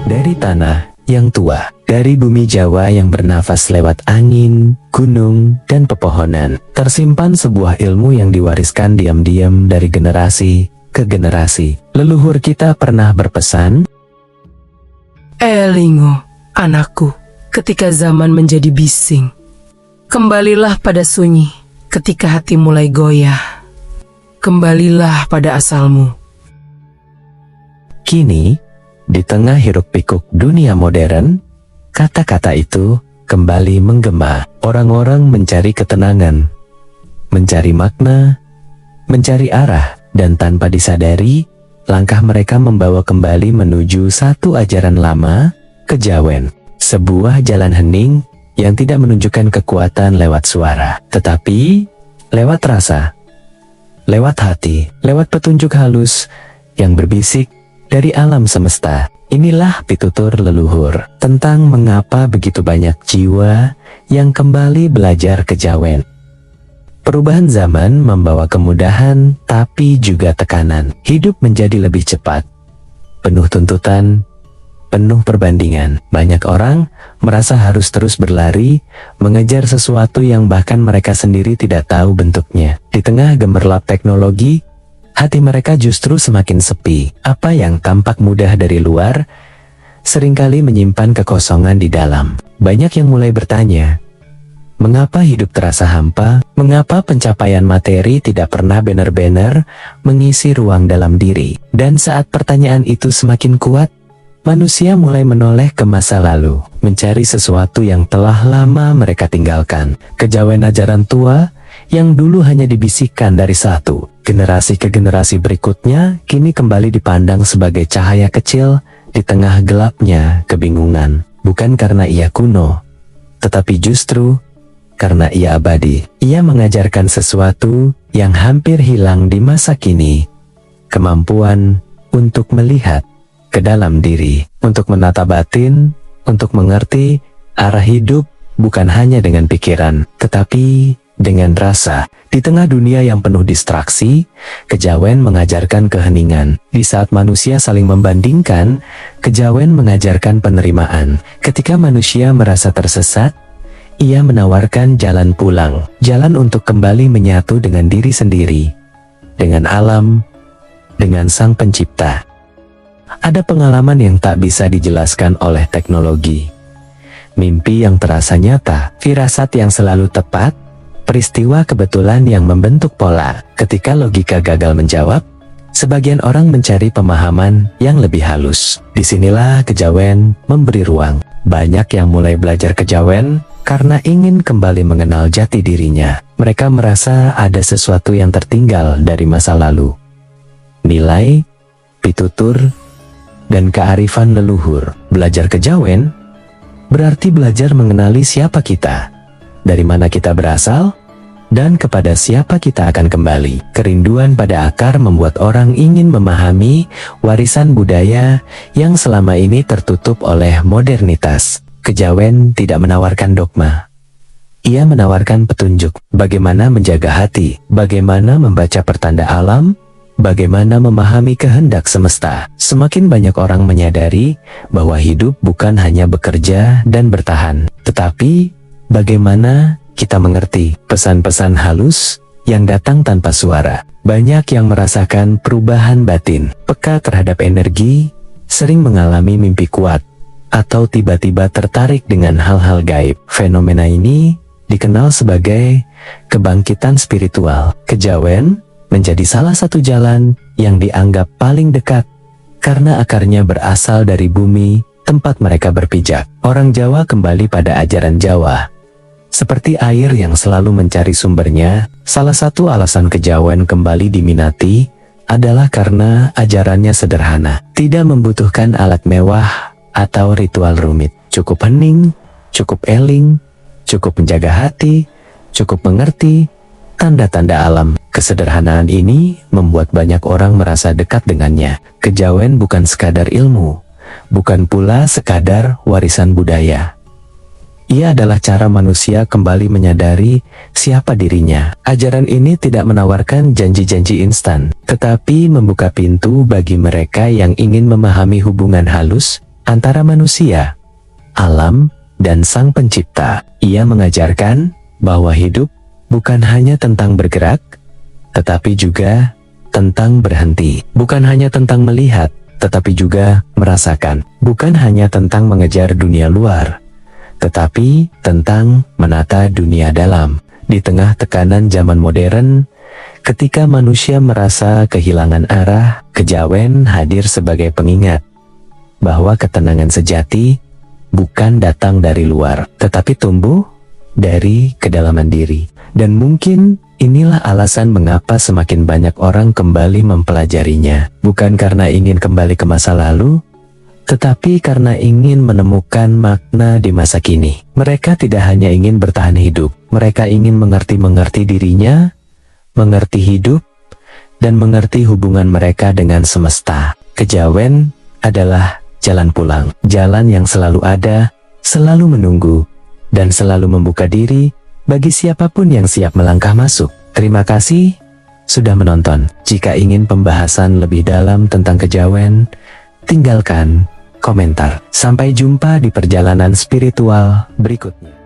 dari tanah yang tua, dari bumi Jawa yang bernafas lewat angin, gunung, dan pepohonan, tersimpan sebuah ilmu yang diwariskan diam-diam dari generasi ke generasi. Leluhur kita pernah berpesan, Elingo, anakku, ketika zaman menjadi bising, kembalilah pada sunyi. Ketika hati mulai goyah, kembalilah pada asalmu. kini, di tengah hiruk-pikuk dunia modern, kata-kata itu kembali menggema. Orang-orang mencari ketenangan, mencari makna, mencari arah, dan tanpa disadari, langkah mereka membawa kembali menuju satu ajaran lama, kejawen. Sebuah jalan hening yang tidak menunjukkan kekuatan lewat suara, tetapi lewat rasa, lewat hati, lewat petunjuk halus yang berbisik dari alam semesta. Inilah pitutur leluhur tentang mengapa begitu banyak jiwa yang kembali belajar kejawen. Perubahan zaman membawa kemudahan, tapi juga tekanan. Hidup menjadi lebih cepat, penuh tuntutan, penuh perbandingan. Banyak orang merasa harus terus berlari, mengejar sesuatu yang bahkan mereka sendiri tidak tahu bentuknya. Di tengah gemerlap teknologi, hati mereka justru semakin sepi. Apa yang tampak mudah dari luar, seringkali menyimpan kekosongan di dalam. Banyak yang mulai bertanya, mengapa hidup terasa hampa? Mengapa pencapaian materi tidak pernah benar-benar mengisi ruang dalam diri? Dan saat pertanyaan itu semakin kuat, manusia mulai menoleh ke masa lalu, mencari sesuatu yang telah lama mereka tinggalkan. Kejawen ajaran tua yang dulu hanya dibisikkan dari satu generasi ke generasi berikutnya, kini kembali dipandang sebagai cahaya kecil di tengah gelapnya kebingungan. Bukan karena ia kuno, tetapi justru karena ia abadi. Ia mengajarkan sesuatu yang hampir hilang di masa kini, kemampuan untuk melihat ke dalam diri, untuk menata batin, untuk mengerti arah hidup bukan hanya dengan pikiran, tetapi dengan rasa. Di tengah dunia yang penuh distraksi, kejawen mengajarkan keheningan. Di saat manusia saling membandingkan, kejawen mengajarkan penerimaan. Ketika manusia merasa tersesat, ia menawarkan jalan pulang, jalan untuk kembali menyatu dengan diri sendiri, dengan alam, dengan Sang Pencipta. Ada pengalaman yang tak bisa dijelaskan oleh teknologi. Mimpi yang terasa nyata, firasat yang selalu tepat, peristiwa kebetulan yang membentuk pola. Ketika logika gagal menjawab, sebagian orang mencari pemahaman yang lebih halus. Disinilah kejawen memberi ruang. Banyak yang mulai belajar kejawen karena ingin kembali mengenal jati dirinya. Mereka merasa ada sesuatu yang tertinggal dari masa lalu. Nilai, pitutur, dan kearifan leluhur. Belajar kejawen berarti belajar mengenali siapa kita, dari mana kita berasal, dan kepada siapa kita akan kembali. Kerinduan pada akar membuat orang ingin memahami warisan budaya yang selama ini tertutup oleh modernitas. Kejawen tidak menawarkan dogma. Ia menawarkan petunjuk bagaimana menjaga hati, bagaimana membaca pertanda alam, bagaimana memahami kehendak semesta. Semakin banyak orang menyadari bahwa hidup bukan hanya bekerja dan bertahan, tetapi bagaimana kita mengerti pesan-pesan halus yang datang tanpa suara. Banyak yang merasakan perubahan batin, peka terhadap energi, sering mengalami mimpi kuat, atau tiba-tiba tertarik dengan hal-hal gaib. Fenomena ini dikenal sebagai kebangkitan spiritual. Kejawen menjadi salah satu jalan yang dianggap paling dekat karena akarnya berasal dari bumi tempat mereka berpijak. Orang Jawa kembali pada ajaran Jawa. Seperti air yang selalu mencari sumbernya, salah satu alasan kejawen kembali diminati adalah karena ajarannya sederhana. Tidak membutuhkan alat mewah atau ritual rumit. Cukup hening, cukup eling, cukup menjaga hati, cukup mengerti tanda-tanda alam. Kesederhanaan ini membuat banyak orang merasa dekat dengannya. Kejawen bukan sekadar ilmu, bukan pula sekadar warisan budaya. Ia adalah cara manusia kembali menyadari siapa dirinya. Ajaran ini tidak menawarkan janji-janji instan, tetapi membuka pintu bagi mereka yang ingin memahami hubungan halus antara manusia, alam, dan Sang Pencipta. Ia mengajarkan bahwa hidup bukan hanya tentang bergerak, tetapi juga tentang berhenti. Bukan hanya tentang melihat, tetapi juga merasakan. Bukan hanya tentang mengejar dunia luar, tetapi tentang menata dunia dalam. Di tengah tekanan zaman modern, ketika manusia merasa kehilangan arah, kejawen hadir sebagai pengingat bahwa ketenangan sejati bukan datang dari luar, tetapi tumbuh dari kedalaman diri. Dan mungkin inilah alasan mengapa semakin banyak orang kembali mempelajarinya. Bukan karena ingin kembali ke masa lalu, tetapi karena ingin menemukan makna di masa kini. Mereka tidak hanya ingin bertahan hidup, mereka ingin mengerti dirinya, mengerti hidup, dan mengerti hubungan mereka dengan semesta. Kejawen adalah jalan pulang, jalan yang selalu ada, selalu menunggu, dan selalu membuka diri bagi siapapun yang siap melangkah masuk. Terima kasih sudah menonton. Jika ingin pembahasan lebih dalam tentang kejawen, tinggalkan komentar. Sampai jumpa di perjalanan spiritual berikutnya.